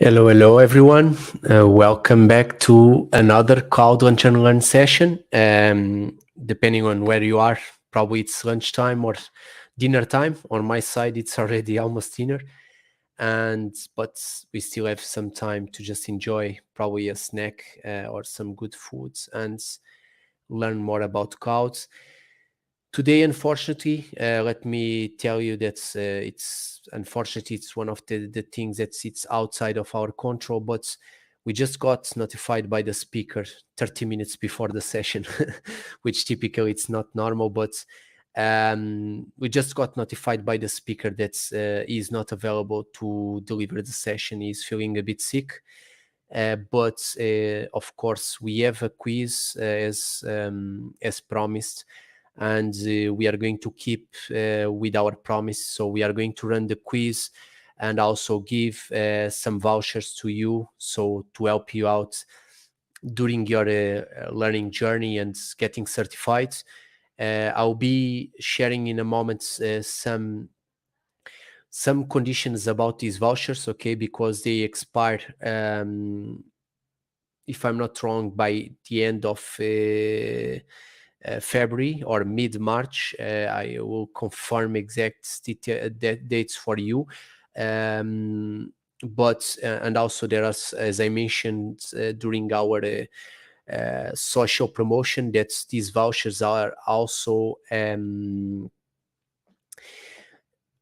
Hello, everyone. Welcome back to another Cloud Lunch and Learn session. Depending on where you are, probably it's lunchtime or dinner time. On my side, it's already almost dinner, but we still have some time to just enjoy probably a snack or some good foods and learn more about clouds. Today, unfortunately, let me tell you that it's one of the things that sits outside of our control, but we just got notified by the speaker 30 minutes before the session, which typically it's not normal, but we just got notified by the speaker that he is not available to deliver the session. He's feeling a bit sick. But of course, we have a quiz as promised, and we are going to keep with our promise. So we are going to run the quiz and also give some vouchers to you, so to help you out during your learning journey and getting certified. I'll be sharing in a moment some conditions about these vouchers, okay, because they expire, if I'm not wrong, by the end of February or mid-March. I will confirm exact dates for you. But and also there are, as I mentioned during our social promotion, that these vouchers are also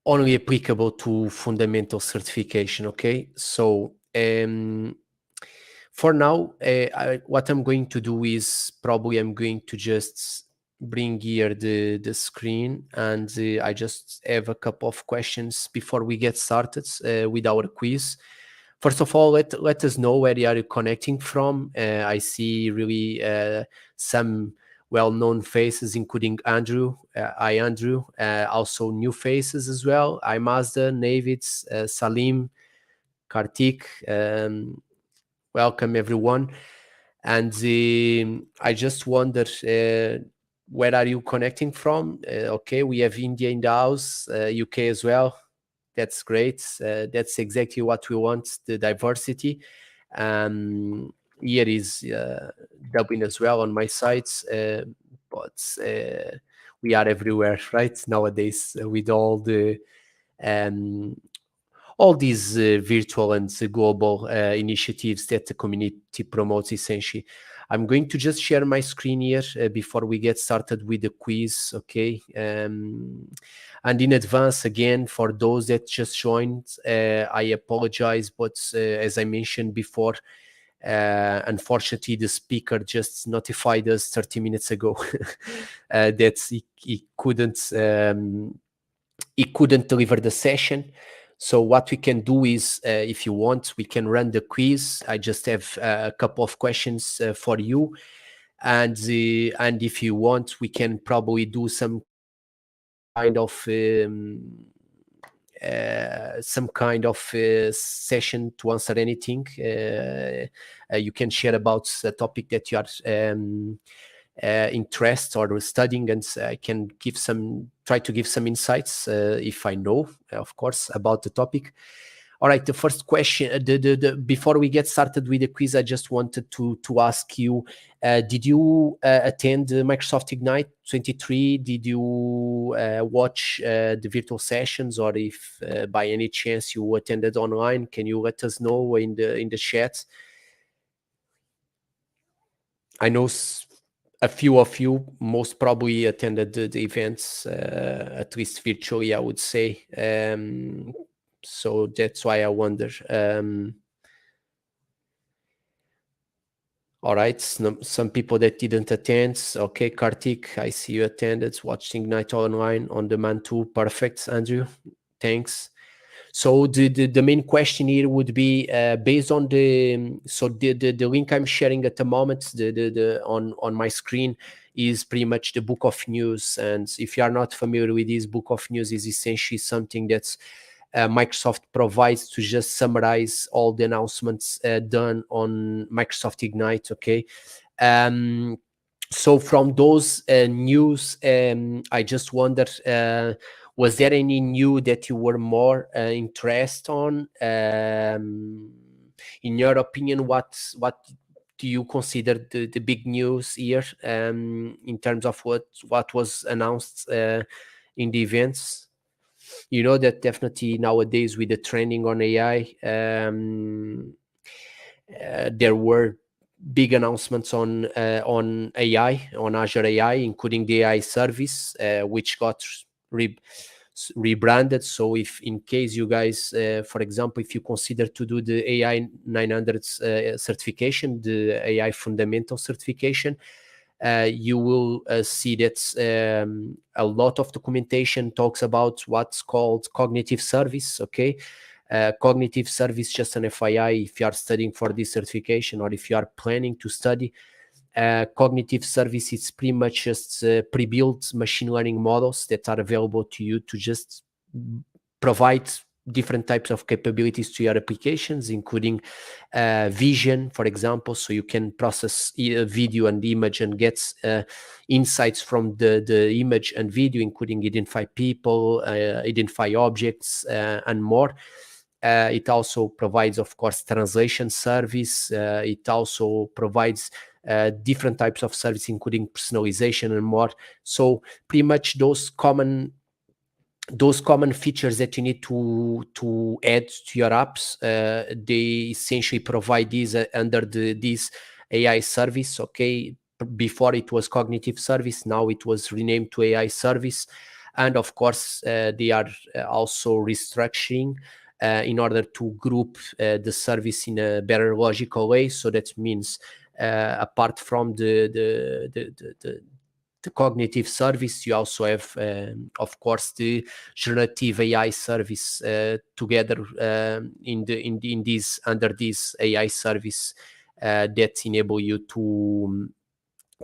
only applicable to fundamental certification. Okay, so for now, what I'm going to do is probably I'm going to just bring here the screen, and I just have a couple of questions before we get started with our quiz. First of all, let us know where you are connecting from. I see really some well-known faces, including Andrew. Hi, Andrew. Also new faces as well. Hi, Mazda, Navids, Salim, Kartik. Welcome, everyone. And I just wonder, where are you connecting from? Okay, we have India in the house, UK as well. That's great. That's exactly what we want, the diversity. Here is Dublin as well on my sites, but we are everywhere, right, nowadays, with all these virtual and global initiatives that the community promotes, essentially. I'm going to just share my screen here before we get started with the quiz, okay? And in advance, again, for those that just joined, I apologize, but as I mentioned before, unfortunately, the speaker just notified us 30 minutes ago that he couldn't deliver the session. So what we can do is, if you want, we can run the quiz. I just have a couple of questions for you, and if you want, we can probably do some kind of session to answer anything you can share about a topic that you are interest or studying, and I can try to give some insights if I know, of course, about the topic. All right, the first question, before we get started with the quiz, I just wanted to ask you, did you attend Microsoft Ignite 23? Did you watch the virtual sessions, or if by any chance you attended online? Can you let us know in the chat? I know a few of you most probably attended the events, at least virtually, I would say. So that's why I wonder. All right, some people that didn't attend. Okay, Kartik, I see you attended, watching Ignite online on demand too. Perfect, Andrew. Thanks. So the main question here would be based on the link I'm sharing at the moment, on my screen, is pretty much the book of news. And if you are not familiar with this, book of news is essentially something that's Microsoft provides to just summarize all the announcements done on Microsoft Ignite. Okay. So from those news, I just wonder, was there any new that you were more interested on? in your opinion, what do you consider the big news here in terms of what was announced in the events? You know that definitely nowadays with the trending on AI, there were big announcements on AI, on Azure AI, including the AI service, which got rebranded. So if in case you guys, for example, if you consider to do the AI 900 certification, the AI fundamental certification, you will see that a lot of documentation talks about what's called cognitive service. Okay. Cognitive service, just an FYI, if you are studying for this certification or if you are planning to study, cognitive service, it's pretty much just pre-built machine learning models that are available to you to just provide different types of capabilities to your applications, including vision, for example, so you can process video and image and get insights from the image and video, including identify people, identify objects, and more. It also provides, of course, translation service. It also provides different types of service, including personalization and more. So pretty much those common features that you need to add to your apps, they essentially provide these under this AI service. Okay, before it was cognitive service, now it was renamed to AI service, and of course they are also restructuring in order to group the service in a better logical way. So that means apart from the cognitive service, you also have, of course, the generative AI service together in this under this AI service that enable you to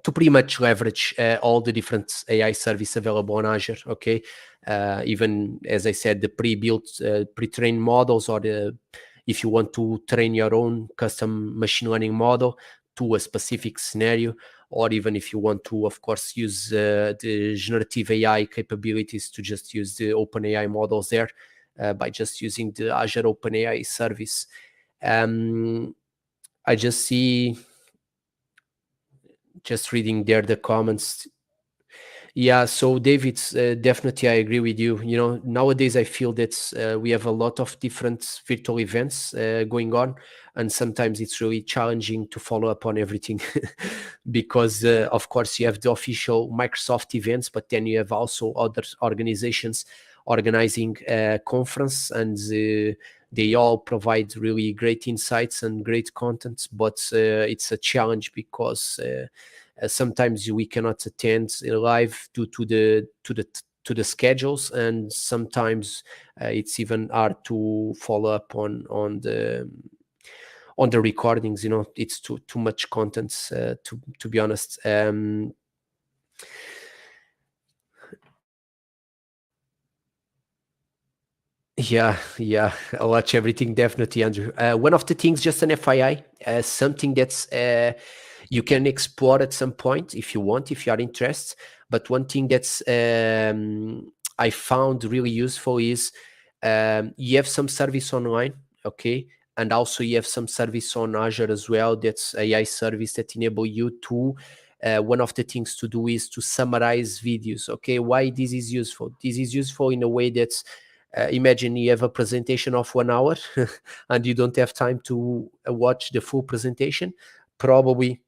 pretty much leverage all the different AI service available on Azure. Okay, even as I said, the pre-built, pre-trained models, or if you want to train your own custom machine learning model to a specific scenario, or even if you want to, of course, use the generative AI capabilities to just use the OpenAI models there by just using the Azure OpenAI service. I just see, just reading there the comments. Yeah, so David, definitely I agree with you. You know, nowadays I feel that we have a lot of different virtual events going on, and sometimes it's really challenging to follow up on everything because, of course, you have the official Microsoft events, but then you have also other organizations organizing a conference, and they all provide really great insights and great content, but it's a challenge because sometimes we cannot attend live due to the schedules, and sometimes it's even hard to follow up on the recordings. You know, it's too much content to be honest. Yeah, I watch everything definitely, Andrew. One of the things, just an FYI, something that's you can explore at some point if you want, if you are interested. But one thing that's I found really useful is you have some service online, okay, and also you have some service on Azure as well. That's AI service that enable you to. One of the things to do is to summarize videos. Okay, why this is useful? This is useful in a way that's imagine you have a presentation of 1 hour and you don't have time to watch the full presentation. Probably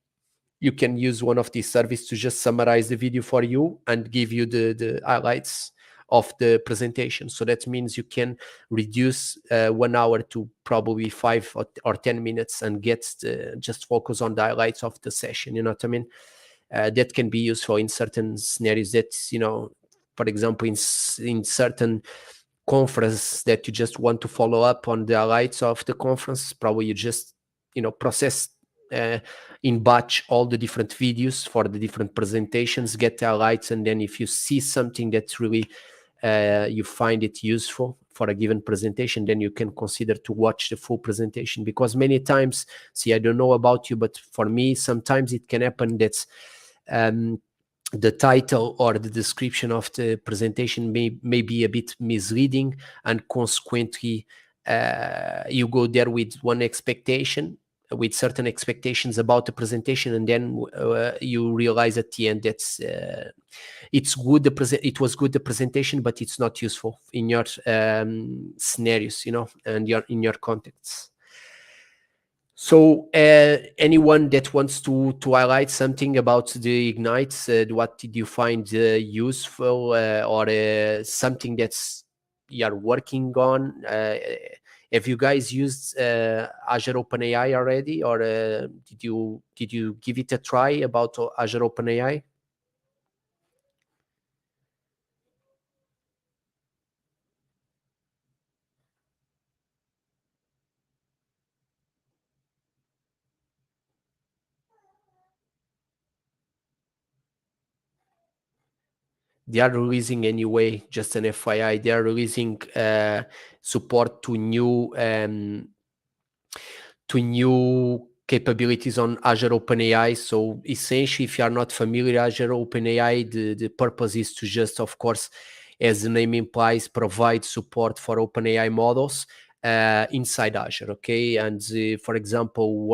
you can use one of these services to just summarize the video for you and give you the highlights of the presentation. So that means you can reduce 1 hour to probably 5 or 10 minutes and get just focus on the highlights of the session. You know what I mean? That can be useful in certain scenarios that, you know, for example, in certain conference that you just want to follow up on the highlights of the conference. Probably you just, you know, process in batch all the different videos for the different presentations, get the highlights, and then if you see something that's really you find it useful for a given presentation, then you can consider to watch the full presentation. Because many times, see, I don't know about you, but for me sometimes it can happen that the title or the description of the presentation may be a bit misleading, and consequently you go there with one expectation, with certain expectations about the presentation, and then you realize at the end that's it's good. It was good, the presentation, but it's not useful in your scenarios, and in your contexts. So anyone that wants to highlight something about the Ignites, what did you find useful, or something that's you're working on? Have you guys used Azure OpenAI already, or did you give it a try about Azure OpenAI? They are releasing anyway, just an FYI. They are releasing support to new capabilities on Azure OpenAI. So essentially, if you are not familiar, Azure OpenAI, the purpose is to just, of course, as the name implies, provide support for OpenAI models inside Azure. Okay, and for example,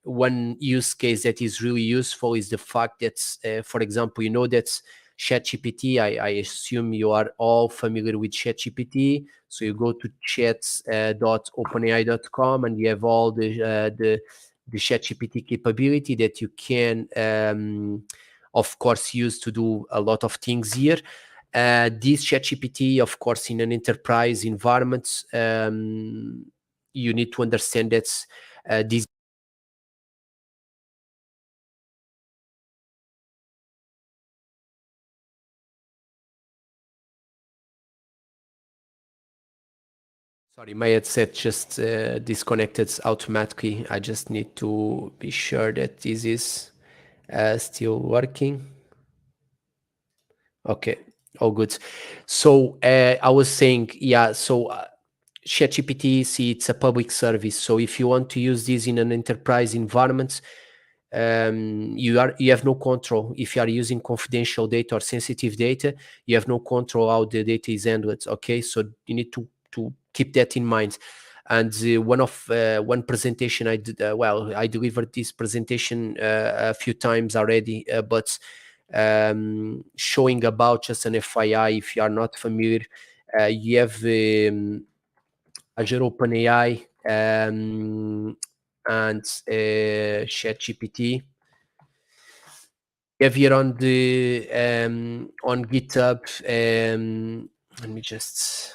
one use case that is really useful is the fact that, for example, that ChatGPT. I assume you are all familiar with ChatGPT. So you go to chats.openai.com and you have all the ChatGPT capability that you can, of course, use to do a lot of things here. This ChatGPT, of course, in an enterprise environment, you need to understand that this. Sorry, my headset just disconnected automatically. I just need to be sure that this is still working. Okay, all good. So I was saying, yeah, so ChatGPT, see, it's a public service. So if you want to use this in an enterprise environment, you have no control. If you are using confidential data or sensitive data, you have no control how the data is handled. Okay, so you need to keep that in mind. And one presentation I did, I delivered this presentation a few times already, but showing about, just an FYI, if you are not familiar, you have Azure OpenAI and ChatGPT. You have here on the on GitHub. Let me just.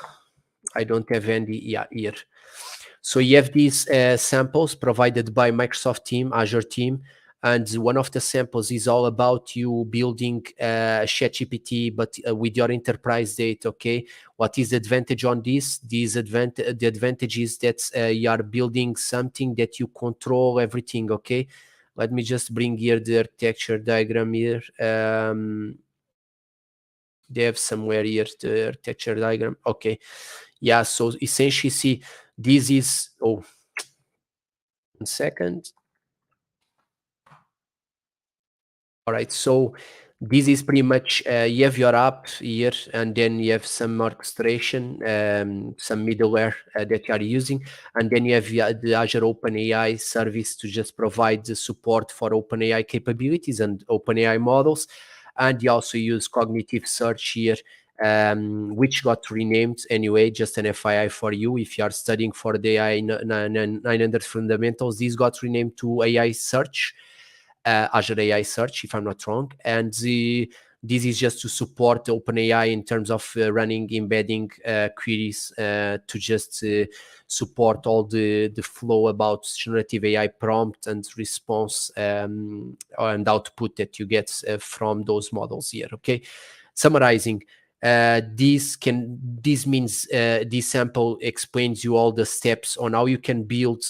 I don't have any here. So you have these samples provided by Microsoft team, Azure team, and one of the samples is all about you building ChatGPT, but with your enterprise data. Okay, what is the advantage on this? The advantage is that you are building something that you control everything. Okay, let me just bring here the architecture diagram here. They have somewhere here the architecture diagram. Okay, yeah. So essentially, see, this is 1 second. All right, so this is pretty much you have your app here, and then you have some orchestration, some middleware that you are using, and then you have the Azure OpenAI service to just provide the support for OpenAI capabilities and OpenAI models, and you also use cognitive search here, which got renamed anyway. Just an FYI for you, if you are studying for the AI 900 fundamentals, this got renamed to AI search. Azure AI Search, if I'm not wrong. And this is just to support OpenAI in terms of running, embedding queries to just support all the flow about generative AI prompt and response and output that you get from those models here. Okay, summarizing. This means this sample explains you all the steps on how you can build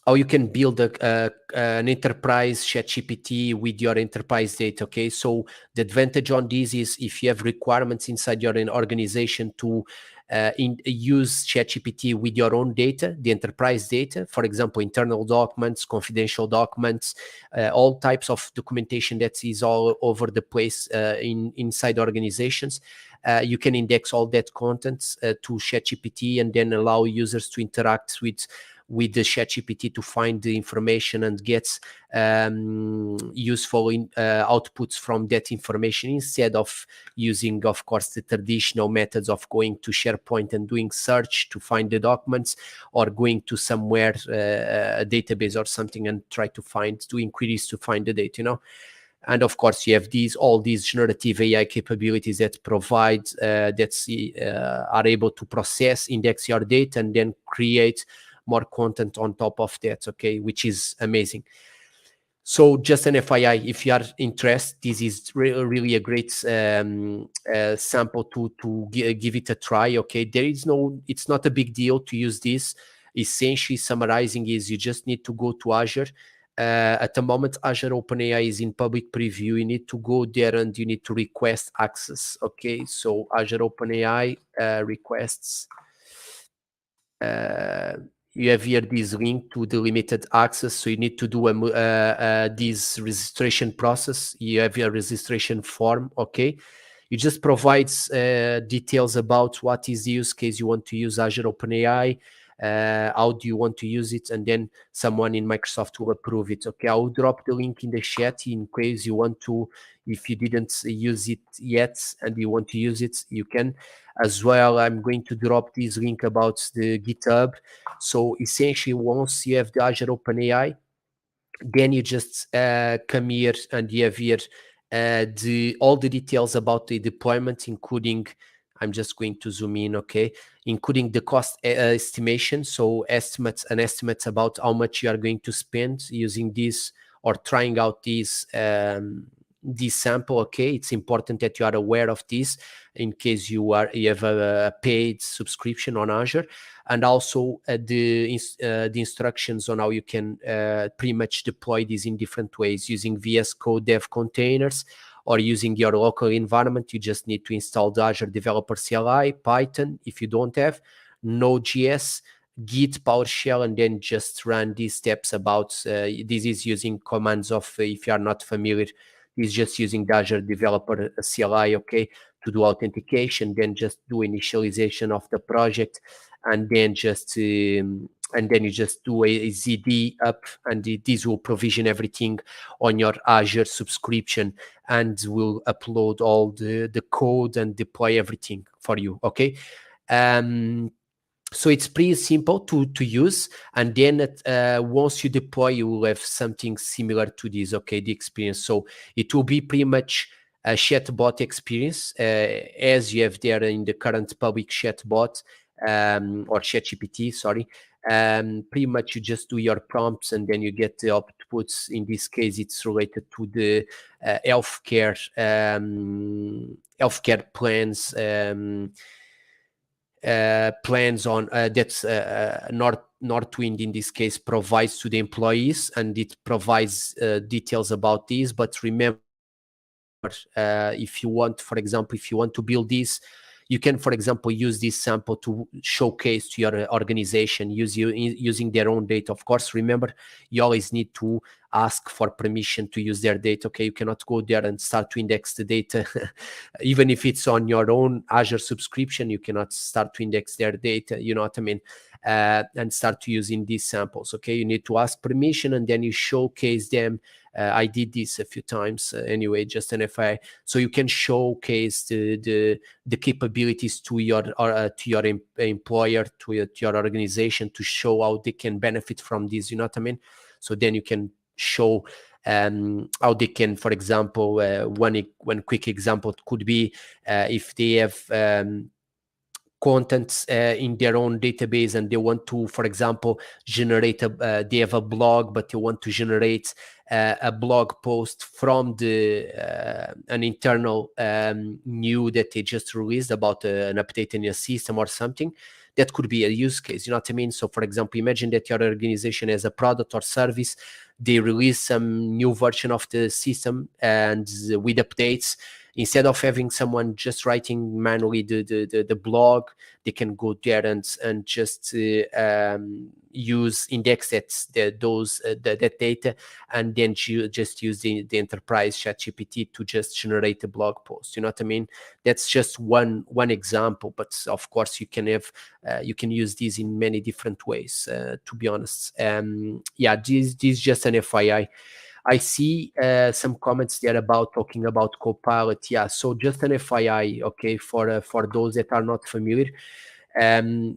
how you can build an enterprise ChatGPT with your enterprise data. Okay, so the advantage on this is if you have requirements inside your organization to use ChatGPT with your own data, the enterprise data, for example, internal documents, confidential documents, all types of documentation that is all over the place inside organizations. You can index all that content to ChatGPT and then allow users to interact with the ChatGPT to find the information and get useful outputs from that information, instead of using, of course, the traditional methods of going to SharePoint and doing search to find the documents, or going to somewhere, a database or something, and try to do inquiries to find the data, And of course, you have all these generative AI capabilities that provide, are able to process, index your data, and then create more content on top of that, okay, which is amazing. So just an FYI, if you are interested, this is really a great sample to give it a try, okay. It's not a big deal to use this. Essentially, summarizing is you just need to go to Azure. At the moment, Azure OpenAI is in public preview. You need to go there and you need to request access, okay. So Azure OpenAI requests. You have here this link to the limited access, so you need to do this registration process. You have your registration form, okay. You just provide details about what is the use case you want to use Azure OpenAI, how do you want to use it, and then someone in Microsoft will approve it, okay. I'll drop the link in the chat in case you want to, if you didn't use it yet and you want to use it, you can. As well, I'm going to drop this link about the GitHub. So essentially, once you have the Azure OpenAI, then you just come here and you have here all the details about the deployment, including, I'm just going to zoom in, okay, including the cost estimation. So estimates about how much you are going to spend using this or trying out this sample, okay. It's important that you are aware of this in case you have a paid subscription on Azure, and also the instructions on how you can pretty much deploy these in different ways, using VS Code dev containers or using your local environment. You just need to install the Azure Developer CLI, Python if you don't have, Node.js, Git, PowerShell, and then just run these steps about, this is using commands of, if you are not familiar, is just using the Azure Developer CLI, okay, to do authentication, then just do initialization of the project, and then you just do a ZD up, and this will provision everything on your Azure subscription and will upload all the code and deploy everything for you, okay. So it's pretty simple to use, and then once you deploy, you will have something similar to this, okay, the experience. So it will be pretty much a chatbot experience as you have there in the current public chatbot or ChatGPT, sorry. Pretty much you just do your prompts and then you get the outputs. In this case, it's related to the healthcare plans. Plans on that's Northwind in this case provides to the employees, and it provides details about these. But remember, if you want, for example, if you want to build this, you can, for example, use this sample to showcase to your organization using their own data. Of course, remember, you always need to ask for permission to use their data, okay? You cannot go there and start to index the data. Even if it's on your own Azure subscription, you cannot start to index their data, you know what I mean? And start to using these samples, okay? You need to ask permission and then you showcase them. I did this a few times anyway, just an FYI. So you can showcase the capabilities to your employer, to your organization, to show how they can benefit from this, you know what I mean? So then you can show how they can, for example, one quick example could be if they have content in their own database and they want to, for example, generate they have a blog, but they want to generate a blog post from an internal new that they just released about an update in your system or something. That could be a use case, you know what I mean? So for example, imagine that your organization has a product or service, they release some new version of the system and with updates. instead of having someone just writing manually the blog, they can go there and just use index that data, and then just use the enterprise chat gpt to just generate a blog post. You know what I mean? That's just one example, but of course you can use these in many different ways, to be honest. Yeah, this is just an FYI. I see some comments there about talking about Copilot. Yeah, so just an FYI, okay, for those that are not familiar.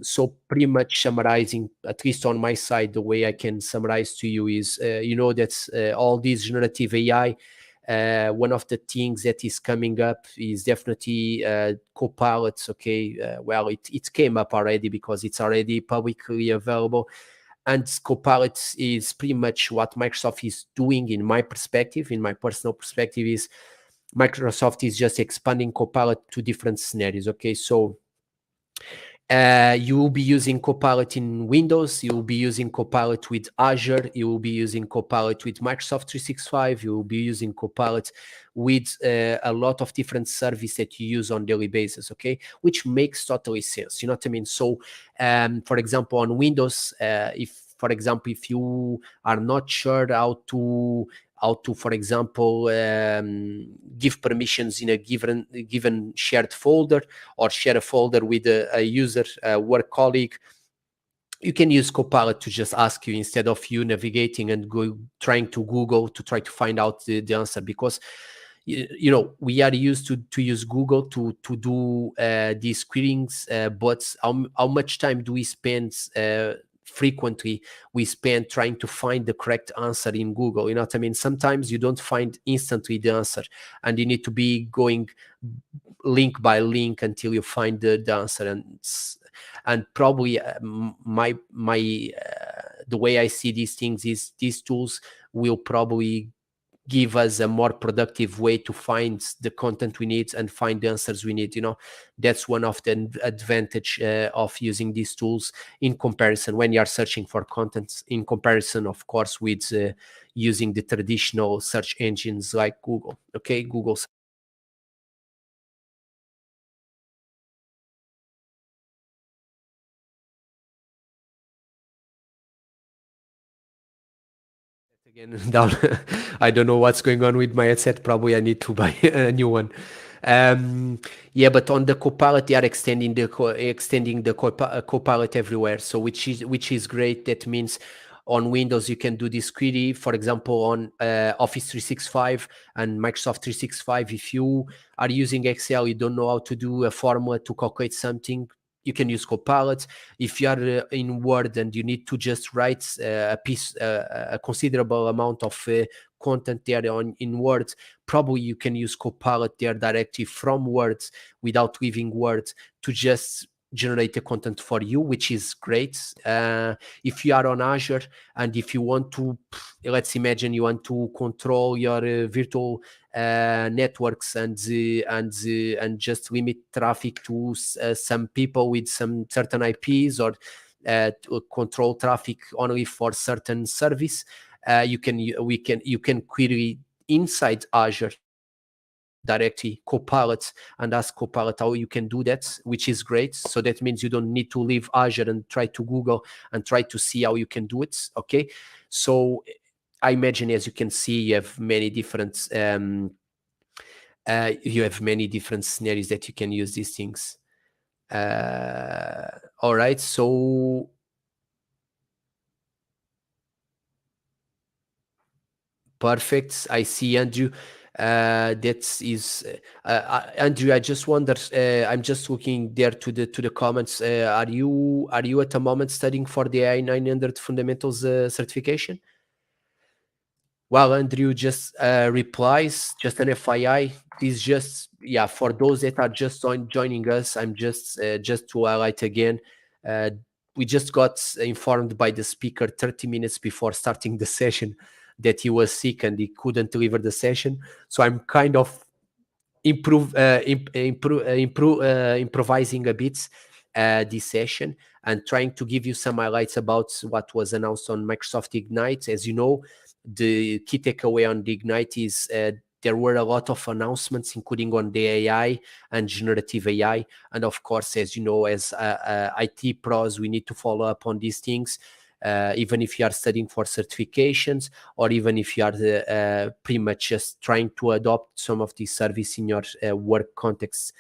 So pretty much summarizing, at least on my side, the way I can summarize to you is, you know, that's all these generative AI. One of the things that is coming up is definitely Copilots. Okay, well, it came up already because it's already publicly available. And Copilot is pretty much what Microsoft is doing, in my perspective, in my personal perspective, is Microsoft is just expanding Copilot to different scenarios. Okay, so you will be using Copilot in Windows, you will be using Copilot with Azure, you will be using Copilot with Microsoft 365, you will be using Copilot with a lot of different services that you use on daily basis, okay? Which makes totally sense, you know what I mean? So, for example, on Windows, if you are not sure how to, for example, give permissions in a given shared folder, or share a folder with a user, a work colleague, you can use Copilot to just ask you, instead of you navigating and trying to Google to try to find out the answer. Because you know, we are used to use Google to do these queries, but how much time do we spend frequently we spend trying to find the correct answer in Google? You know what I mean? Sometimes you don't find instantly the answer, and you need to be going link by link until you find the answer. And probably my the way I see these things is, these tools will probably give us a more productive way to find the content we need and find the answers we need. You know, that's one of the advantage of using these tools, in comparison when you are searching for content, in comparison, of course, with using the traditional search engines like Google. Okay, Google. Again, down. I don't know what's going on with my headset. Probably I need to buy a new one. Yeah, but on the Copilot, they are extending the Copilot everywhere. So which is great. That means on Windows you can do this query. For example, on Office 365 and Microsoft 365, if you are using Excel, you don't know how to do a formula to calculate something, you can use Copilot. If you are in Word and you need to just write a considerable amount of content there in Word, probably you can use Copilot there directly from Word, without leaving Word, to just generate the content for you, which is great. If you are on Azure, and if you want to, let's imagine you want to control your virtual networks, and just limit traffic to some people with some certain IPs, or to control traffic only for certain service, you can query inside Azure directly Copilot, and ask Copilot how you can do that, which is great. So that means you don't need to leave Azure and try to Google and try to see how you can do it. Okay, so I imagine, as you can see, you have many different scenarios that you can use these things. All right, so perfect. I see Andrew. That is Andrew. I just wonder. I'm just looking there to the comments. Are you at the moment studying for the AI 900 fundamentals certification? Well, Andrew just replies, just an FYI. This just, yeah, for those that are just joining us, I'm just to highlight again. Uh, we just got informed by the speaker 30 minutes before starting the session that he was sick and he couldn't deliver the session. So I'm kind of improvising a bit this session, and trying to give you some highlights about what was announced on Microsoft Ignite. As you know, the key takeaway on the Ignite is there were a lot of announcements, including on the AI and generative AI. And of course, as you know, as IT pros, we need to follow up on these things. Even if you are studying for certifications, or even if you are pretty much just trying to adopt some of these service in your work context.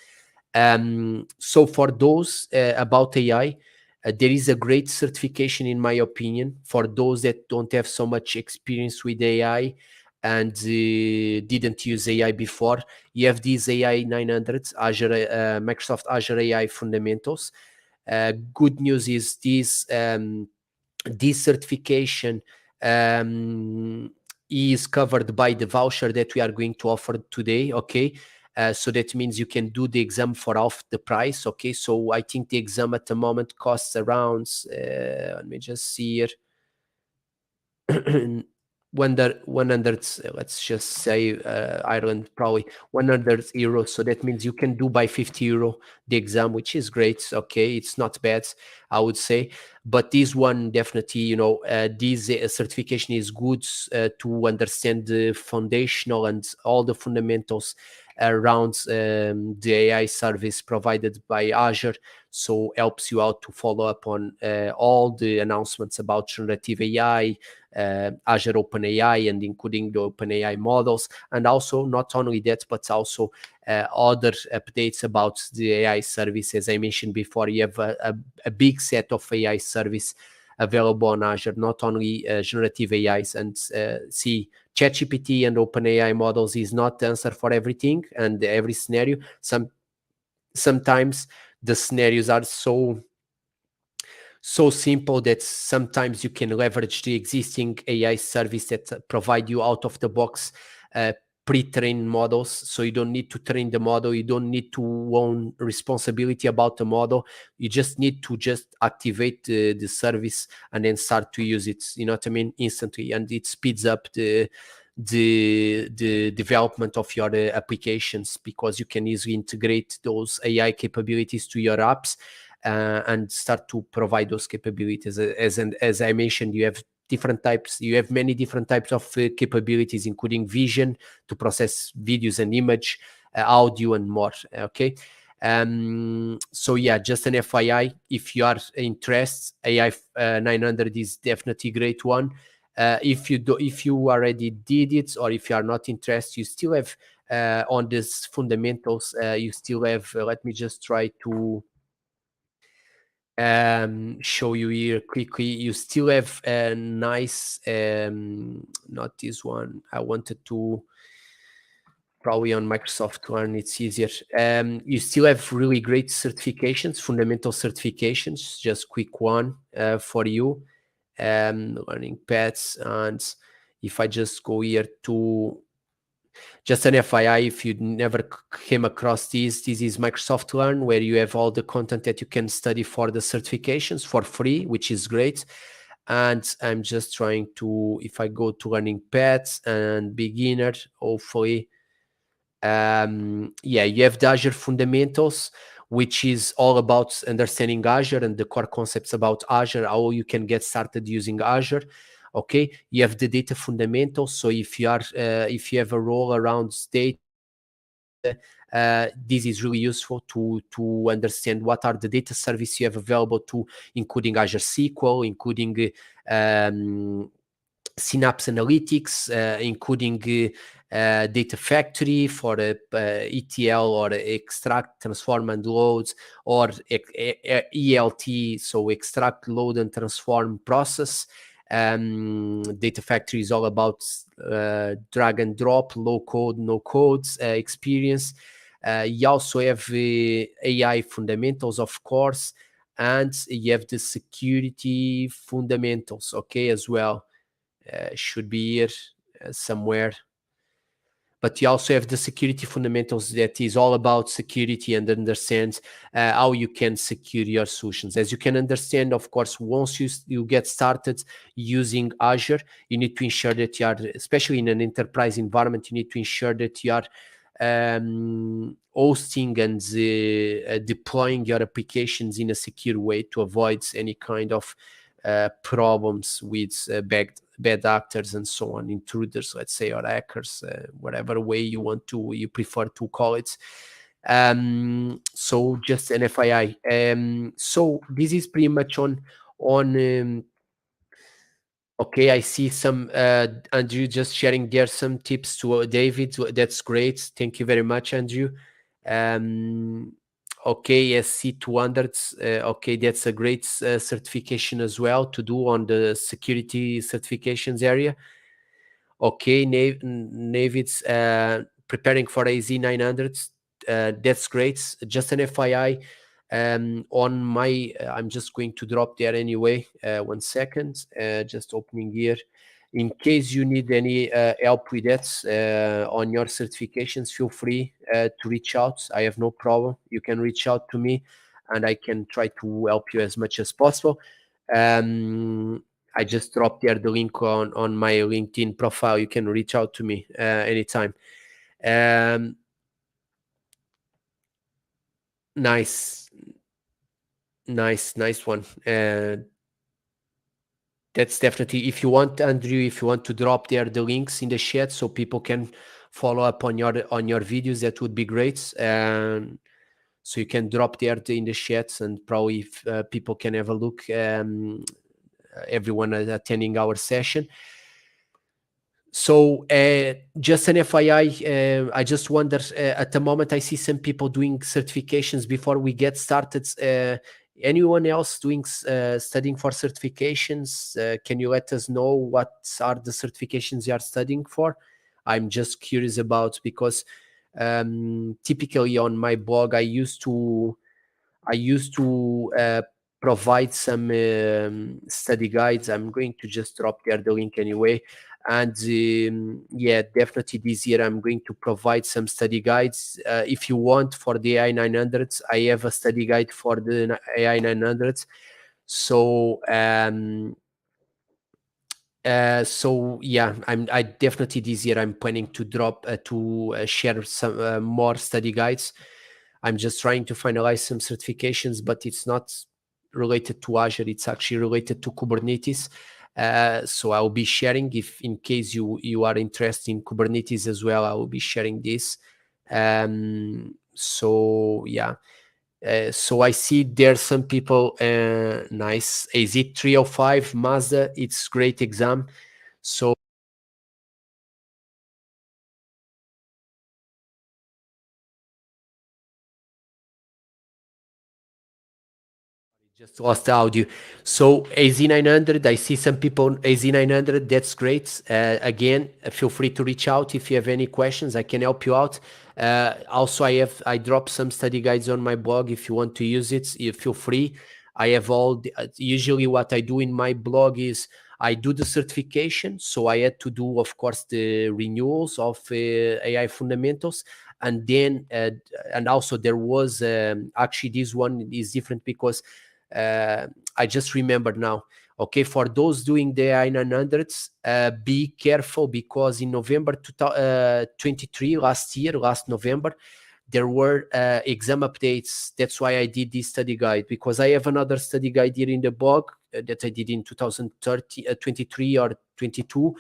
So for those about AI, there is a great certification, in my opinion, for those that don't have so much experience with AI and didn't use AI before. You have these AI 900, Microsoft Azure AI Fundamentals. Good news is this certification is covered by the voucher that we are going to offer today. Okay. So that means you can do the exam for half the price. Okay. So I think the exam at the moment costs around, let me just see here. 100, let's just say Ireland, probably 100 euros. So that means you can do by 50 euro the exam, which is great. Okay, it's not bad, I would say. But this one definitely, this certification is good to understand the foundational and all the fundamentals around the AI service provided by Azure. So helps you out to follow up on all the announcements about generative AI, Azure OpenAI, and including the OpenAI models. And also not only that, but also other updates about the AI service. As I mentioned before, you have a big set of AI service available on Azure, not only generative AIs. And see, ChatGPT and OpenAI models is not the answer for everything and every scenario. Sometimes the scenarios are so simple that sometimes you can leverage the existing AI service that provide you out of the box pre-trained models. So you don't need to train the model. You don't need to own responsibility about the model. You just need to just activate the service and then start to use it, you know what I mean, instantly. And it speeds up the development of your applications, because you can easily integrate those AI capabilities to your apps and start to provide those capabilities. As I mentioned, you have many different types of capabilities, including vision to process videos and image, audio, and more. Okay. So yeah, just an FYI, if you are interested, AI 900 is definitely a great one. If you already did it, or if you are not interested, you still have on these fundamentals, you still have, let me just try to show you here quickly. You still have a nice, not this one, I wanted to, probably on Microsoft Learn, it's easier. You still have really great certifications, fundamental certifications, just quick one for you, learning paths. And if I just go here to, just an FYI, if you never came across this is Microsoft Learn, where you have all the content that you can study for the certifications for free, which is great. And I'm just trying to, if I go to learning paths and beginner, hopefully, yeah, you have the Azure fundamentals, which is all about understanding Azure and the core concepts about Azure, how you can get started using Azure. Okay, you have the data fundamentals. So if you have a role around data, this is really useful to understand what are the data services you have available to, including Azure SQL, including Synapse Analytics, including Data Factory for ETL, or extract, transform, and loads, or ELT, so extract, load, and transform process. Data Factory is all about drag and drop, low code, no codes experience. You also have AI fundamentals, of course, and you have the security fundamentals, okay, as well. Should be here somewhere. But you also have the security fundamentals, that is all about security and understands how you can secure your solutions. As you can understand, of course, once you get started using Azure, you need to ensure that you are, especially in an enterprise environment, you need to ensure that you are hosting and deploying your applications in a secure way to avoid any kind of problems with bad actors and so on, intruders, let's say, or hackers, whatever way you prefer to call it. So just an FYI. So this is pretty much on okay, I see some Andrew just sharing there some tips to David. That's great. Thank you very much, Andrew. Um, okay, SC 200s. Okay, that's a great certification as well to do on the security certifications area. Okay, Navid's preparing for AZ 900s. That's great. Just an FYI. On my, I'm just going to drop there anyway. 1 second. Just opening here. In case you need any help with that on your certifications, feel free to reach out. I have no problem. You can reach out to me, and I can try to help you as much as possible. I just dropped there the link on my LinkedIn profile. You can reach out to me anytime. Nice, nice one. That's definitely, if you want, Andrew, if you want to drop there the links in the chat so people can follow up on your videos, that would be great. And so you can drop there in the chat, and probably if people can have a look. Everyone attending our session. So just an FYI, I just wonder, at the moment I see some people doing certifications before we get started. Anyone else doing studying for certifications? Can you let us know what are the certifications you are studying for? I'm just curious about, because typically on my blog I used to provide some study guides. I'm going to just drop there the link anyway. And yeah, definitely this year I'm going to provide some study guides. If you want, for the AI 900s, I have a study guide for the AI 900s. So so yeah, I definitely this year I'm planning to drop share some more study guides. I'm just trying to finalize some certifications, but it's not related to Azure. It's actually related to Kubernetes. So I'll be sharing, if in case you are interested in Kubernetes as well, I will be sharing this. So yeah. So I see there's some people, nice. AZ305 Mazda, it's great exam. So just lost the audio. So AZ900, I see some people AZ900. That's great. Again, feel free to reach out if you have any questions. I can help you out. Also, I dropped some study guides on my blog. If you want to use it, you feel free. I have usually what I do in my blog is I do the certification. So I had to do, of course, the renewals of AI fundamentals. And then, and also there was, actually this one is different because I just remembered now. Okay, for those doing the I900s, be careful, because in November 2023, last November, there were exam updates. That's why I did this study guide, because I have another study guide here in the blog that I did in 2023 or 22.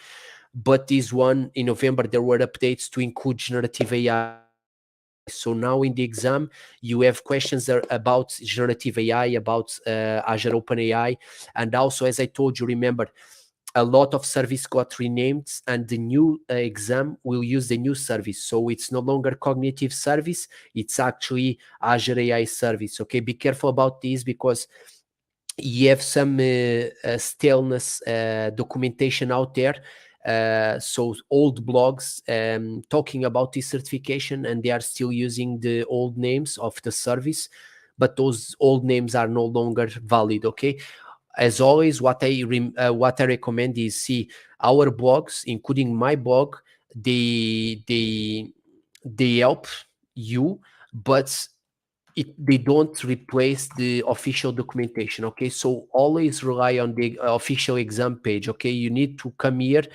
But this one in November, there were updates to include generative AI. So now in the exam, you have questions about generative AI, about Azure OpenAI. And also, as I told you, remember, a lot of service got renamed, and the new exam will use the new service. So it's no longer cognitive service. It's actually Azure AI service. Okay, be careful about this, because you have some staleness documentation out there. So old blogs talking about this certification, and they are still using the old names of the service, but those old names are no longer valid. Okay, as always, what I recommend is, see, our blogs, including my blog, they help you, but they don't replace the official documentation. Okay, so always rely on the official exam page. Okay, you need to come here,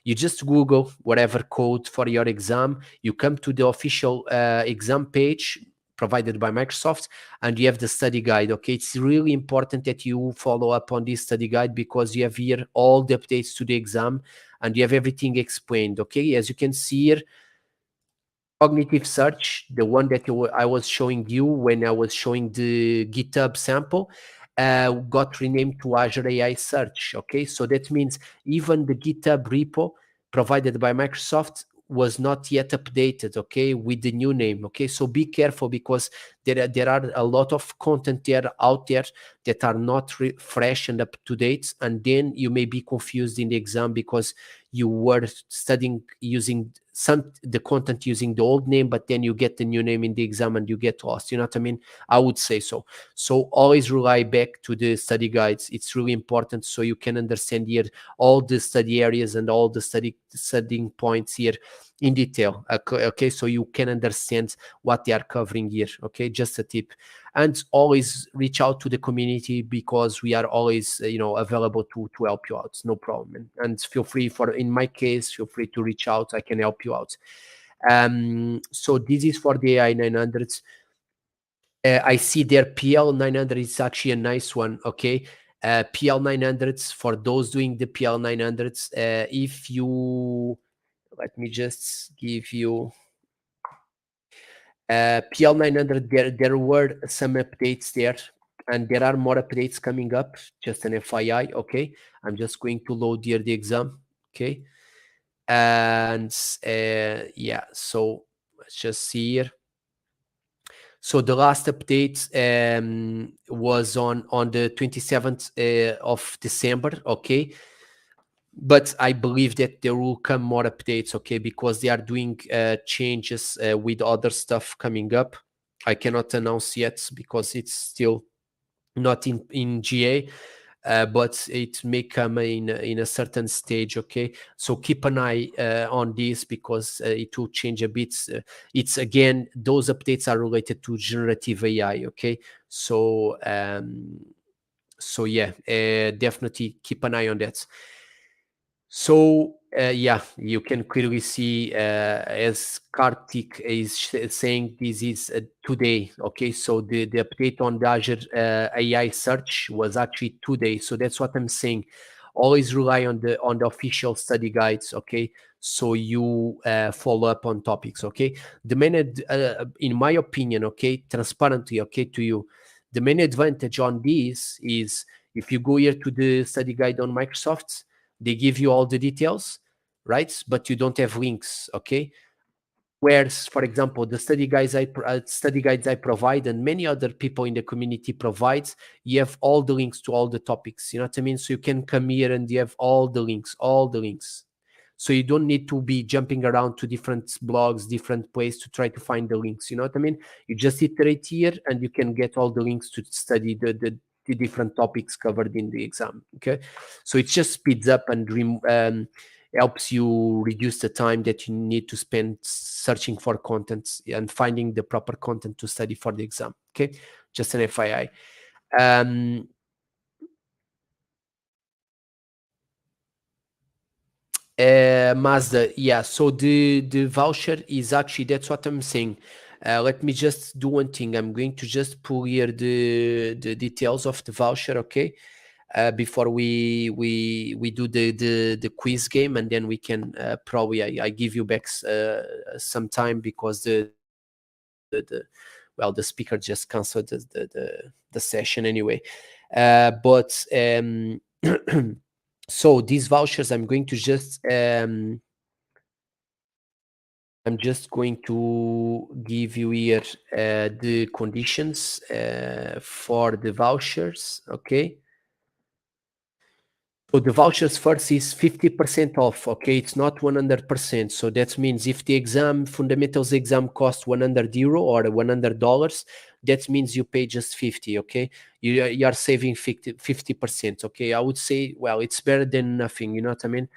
you just Google whatever code for your exam, you come to the official exam page, provided by Microsoft, and you have the study guide. Okay, it's really important that you follow up on this study guide because you have here all the updates to the exam and you have everything explained. Okay, as you can see here, cognitive search, the one that I was showing you when I was showing the GitHub sample, got renamed to Azure AI Search. Okay, so that means even the GitHub repo provided by Microsoft was not yet updated, okay, with the new name. Okay, so be careful because there are a lot of content there out there that are not fresh and up to date, and then you may be confused in the exam because you were studying using the content using the old name, but then you get the new name in the exam and you get lost. You know what I mean? I would say so. So always rely back to the study guides. It's really important so you can understand here all the study areas and all the studying points here in detail. Okay, so you can understand what they are covering here. Okay, just a tip. And always reach out to the community because we are always available to help you out. No problem. And feel free, in my case, feel free to reach out. I can help you out. So this is for the AI 900s. I see their PL 900 is actually a nice one. Okay, PL 900s, for those doing the PL 900s, if you, let me just give you PL 900, there were some updates there, and there are more updates coming up. Just an FYI. Okay, I'm just going to load here the exam. Okay, and yeah, so let's just see here. So the last update was on the 27th of December. Okay, but I believe that there will come more updates. Okay, because they are doing changes with other stuff coming up. I cannot announce yet because it's still not in GA, but it may come in a certain stage. Okay, so keep an eye on this because it will change a bit. It's again, those updates are related to generative AI. Okay, so so yeah, definitely keep an eye on that. So yeah, you can clearly see as Kartik is saying, this is today. Okay, so the update on the Azure AI search was actually today. So that's what I'm saying. Always rely on the official study guides. Okay, so you follow up on topics. Okay, the main in my opinion, okay, transparently, okay, to you, the main advantage on this is if you go here to the study guide on Microsoft, they give you all the details, right? But you don't have links. Okay, whereas, for example, the study guides I provide and many other people in the community provides, you have all the links to all the topics. You know what I mean? So you can come here and you have all the links. So you don't need to be jumping around to different blogs, different places to try to find the links. You know what I mean? You just iterate here and you can get all the links to study the different topics covered in the exam. Okay, so it just speeds up and helps you reduce the time that you need to spend searching for content and finding the proper content to study for the exam. Okay, just an FYI. Mazda, yeah. So the voucher is actually, that's what I'm saying. Let me just do one thing. I'm going to just pull here the details of the voucher. Okay, before we do the quiz game, and then we can probably I give you back some time because the speaker just canceled the session anyway. But so these vouchers, I'm going to just I'm just going to give you here the conditions for the vouchers. Okay. So the vouchers first is 50% off. Okay, it's not 100%. So that means if the fundamentals exam costs €100 or $100, that means you pay just 50. Okay, you are saving 50%. Okay, I would say, well, it's better than nothing. You know what I mean?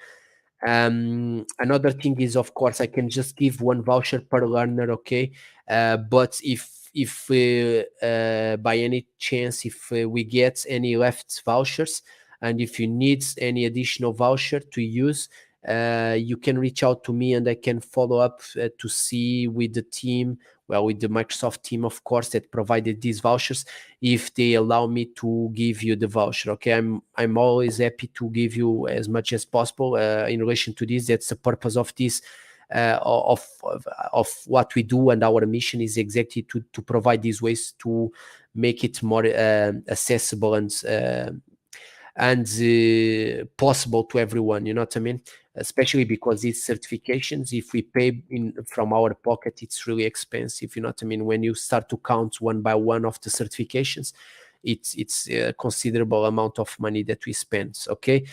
Another thing is, of course, I can just give one voucher per learner. Okay, but if by any chance if we get any left vouchers, and if you need any additional voucher to use, you can reach out to me and I can follow up to see with the team well, with the Microsoft team, of course, that provided these vouchers, if they allow me to give you the voucher. Okay, I'm always happy to give you as much as possible in relation to this. That's the purpose of this. Of what we do, and our mission is exactly to provide these ways to make it more accessible and possible to everyone. You know what I mean? Especially because these certifications, if we pay in from our pocket, it's really expensive. You know what I mean? When you start to count one by one of the certifications, it's a considerable amount of money that we spend. Okay.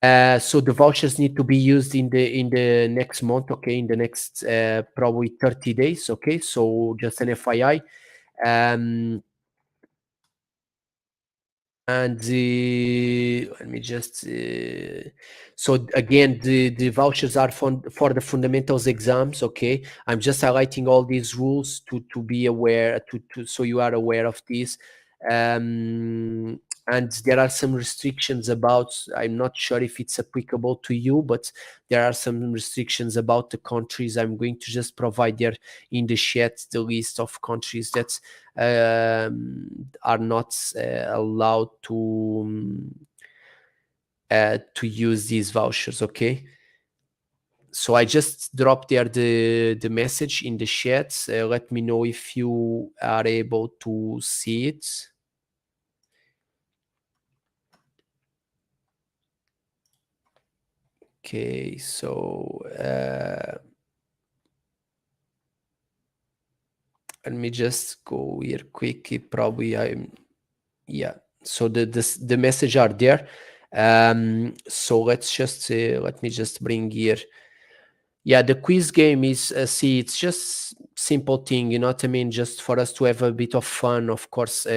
So the vouchers need to be used in the next month, okay, in the next probably 30 days, okay. So just an FYI. Um, and let me just so again, the vouchers are for the fundamentals exams, okay. I'm just highlighting all these rules to be aware, to so you are aware of this. And there are some restrictions about, I'm not sure if it's applicable to you, but there are some restrictions about the countries. I'm going to just provide there in the chat the list of countries that are not allowed to use these vouchers. Okay, so I just dropped there the message in the chat. Let me know if you are able to see it. Okay, so let me just go here quickly. Probably yeah. So the message are there. So let's just let me just bring here. Yeah, the quiz game is see, it's just simple thing. You know what I mean? Just for us to have a bit of fun. Of course,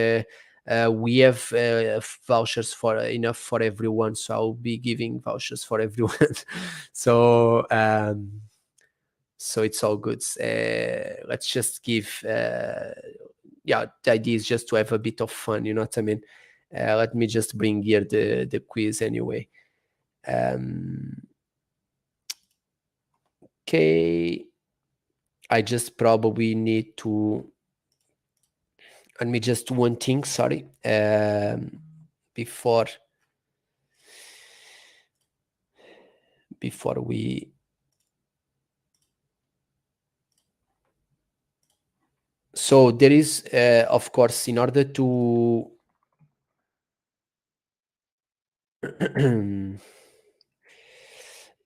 we have vouchers for enough for everyone, so I'll be giving vouchers for everyone. so so it's all good. Let's just give. Yeah, the idea is just to have a bit of fun. You know what I mean? Let me just bring here the quiz anyway. Okay, I just probably need to. Let me just do one thing. Sorry, before we. So there is, of course, in order to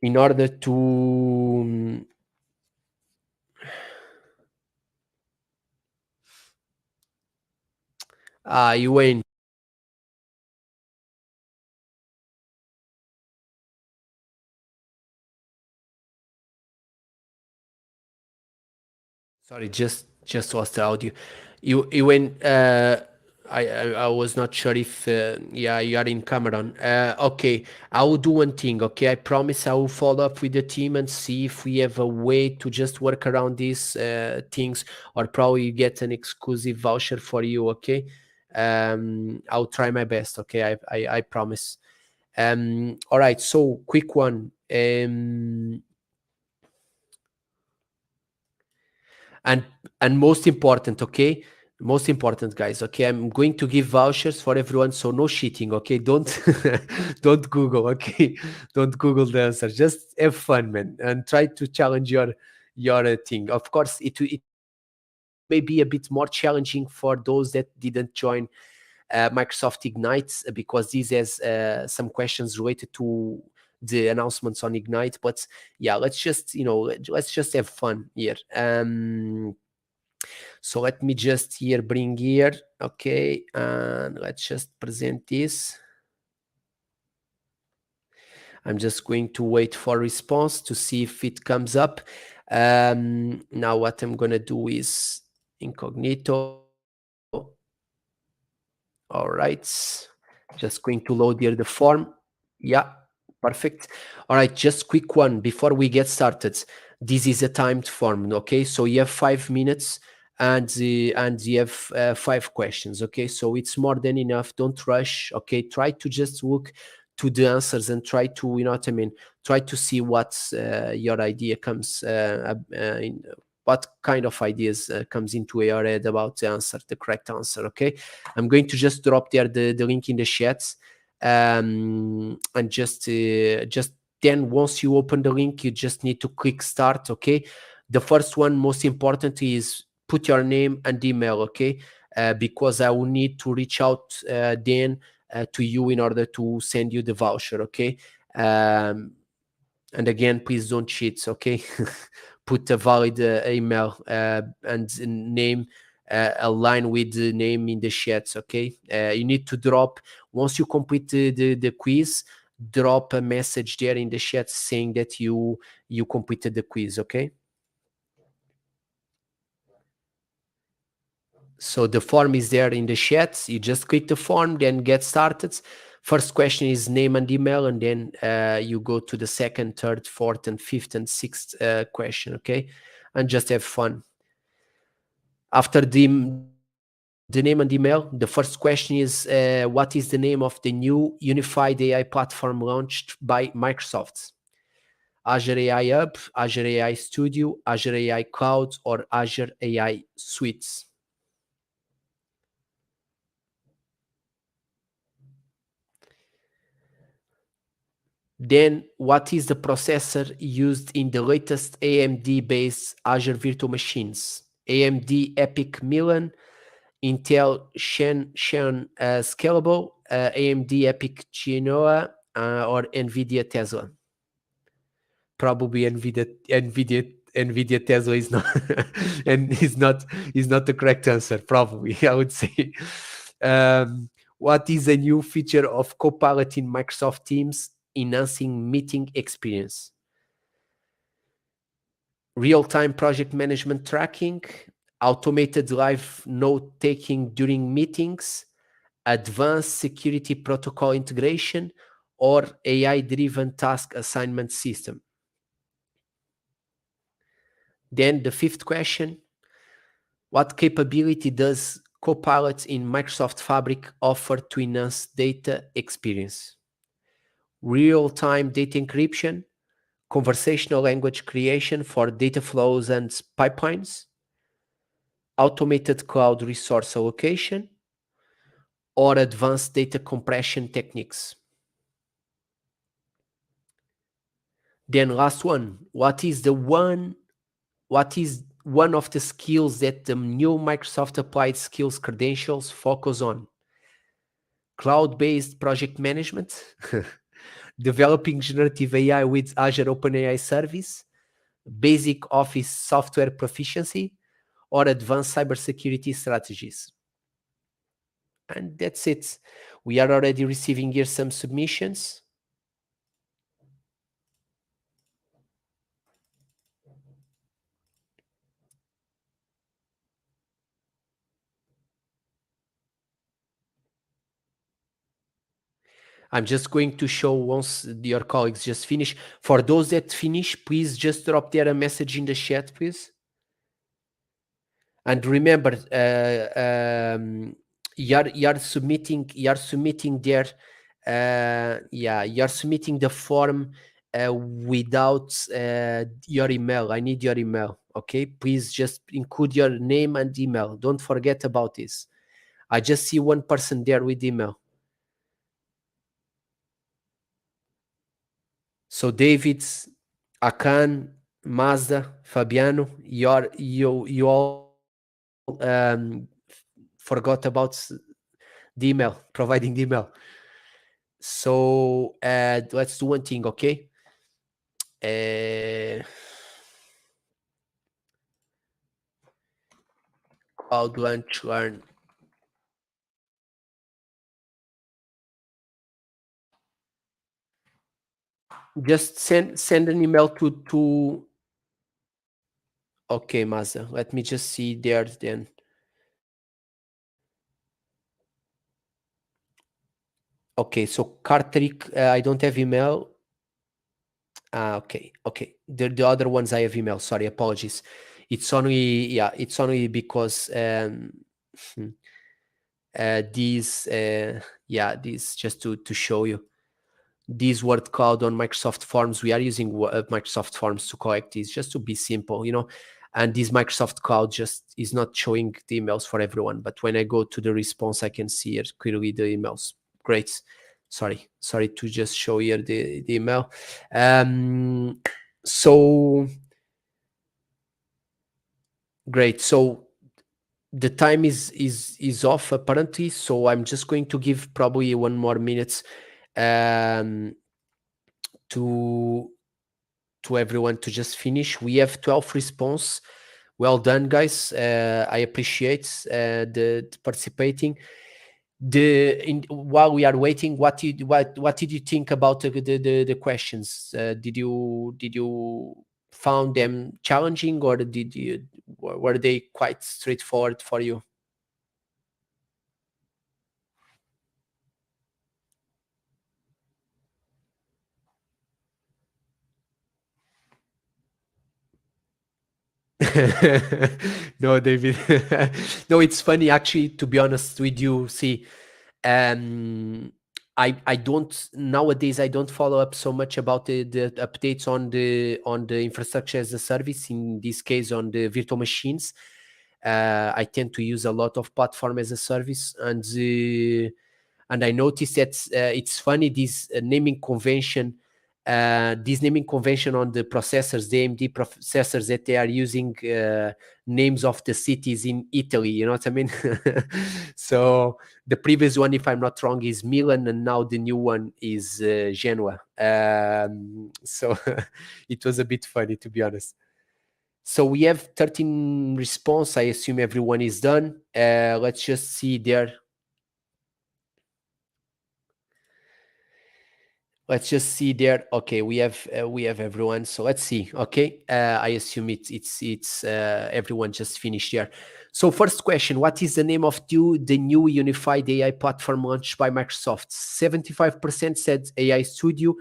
in order to you went. Sorry, just lost the audio. You went. I was not sure if yeah, you are in Cameron. Okay, I will do one thing. Okay, I promise I will follow up with the team and see if we have a way to just work around these things, or probably get an exclusive voucher for you. Okay, I'll try my best. Okay, I promise. All right. So quick one. and and most important, okay, most important, guys, okay, I'm going to give vouchers for everyone, so no cheating, okay, don't don't Google, okay, don't Google the answer, just have fun, man, and try to challenge your thing. Of course, it may be a bit more challenging for those that didn't join Microsoft Ignite, because this has some questions related to the announcements on Ignite. But yeah, let's just, let's just have fun here. So let me just here bring here, okay, and let's just present this. I'm just going to wait for response to see if it comes up. Now what I'm gonna do is incognito. All right, just going to load here the form. Yeah, perfect. All right, just quick one before we get started. This is a timed form, okay? So you have 5 minutes, and you have 5 questions, okay? So it's more than enough. Don't rush, okay? Try to just look to the answers and try to, you know what I mean? Try to see what your idea comes in. what kind of ideas comes into your head about the correct answer. Okay, I'm going to just drop there the link in the chat, and just then once you open the link, you just need to click start. Okay, the first one, most important, is put your name and email. Okay, because I will need to reach out then to you in order to send you the voucher. Okay, and again, please don't cheat. Okay, put a valid email and name align with the name in the chat. Okay, you need to drop, once you complete the quiz, drop a message there in the chat saying that you completed the quiz. Okay, so the form is there in the chat. You just click the form, then get started. First question is name and email, and then you go to the second, third, fourth, and fifth and sixth question. Okay, and just have fun. After the name and email, the first question is what is the name of the new unified AI platform launched by Microsoft? Azure AI Hub, Azure AI Studio, Azure AI Cloud, or Azure AI Suites? Then, what is the processor used in the latest AMD-based Azure virtual machines? AMD EPYC Milan, Intel Xeon Scalable, AMD EPYC Genoa, or NVIDIA Tesla? Probably NVIDIA Tesla is not and is not the correct answer. Probably, I would say. What is a new feature of Copilot in Microsoft Teams enhancing meeting experience? Real-time project management tracking, automated live note-taking during meetings, advanced security protocol integration, or AI-driven task assignment system? Then the fifth question, what capability does Copilot in Microsoft Fabric offer to enhance data experience? Real-time data encryption, conversational language creation for data flows and pipelines, automated cloud resource allocation, or advanced data compression techniques? Then last one, what is one of the skills that the new Microsoft Applied Skills credentials focus on? Cloud-based project management, developing generative AI with Azure OpenAI Service, basic office software proficiency, or advanced cybersecurity strategies? And that's it. We are already receiving here some submissions. I'm just going to show once your colleagues just finish. For those that finish, please just drop there a message in the chat, please. And remember, you're submitting there. You're submitting the form without your email. I need your email. Okay, please just include your name and email. Don't forget about this. I just see one person there with email. So David, Akan, Mazda, Fabiano, you all forgot about the email, providing the email. So let's do one thing, okay? Cloud Launch Learn. Just send an email to. Okay, Mazda. Let me just see there then. Okay, so Kartrik, I don't have email. Okay. The other ones I have email. Sorry, apologies. It's only because these just to show you. These were called on Microsoft Forms. We are using Microsoft Forms to collect these, just to be simple. and this Microsoft Cloud just is not showing the emails for everyone. But when I go to the response, I can see here clearly the emails. Great. Sorry to just show here the email. So great. So the time is off apparently. So I'm just going to give probably 1 more minute um, to everyone to just finish. We have 12 response. Well done, guys. I appreciate the participating. While we are waiting, what did you think about the questions? Did you found them challenging, or were they quite straightforward for you? No, David. No, it's funny actually, to be honest with you. See, I don't nowadays, I don't follow up so much about the updates on the infrastructure as a service, in this case on the virtual machines. I tend to use a lot of platform as a service, and I noticed that it's funny, this naming convention on the processors, the AMD processors, that they are using names of the cities in Italy. You know what I mean? So the previous one, if I'm not wrong, is Milan, and now the new one is Genoa. So it was a bit funny, to be honest. So we have 13 response. I assume everyone is done. Let's just see there. Let's just see there. Okay, we have everyone. So let's see. Okay, I assume it's everyone just finished here. So first question: what is the name of the new unified AI platform launched by Microsoft? 75% said AI Studio,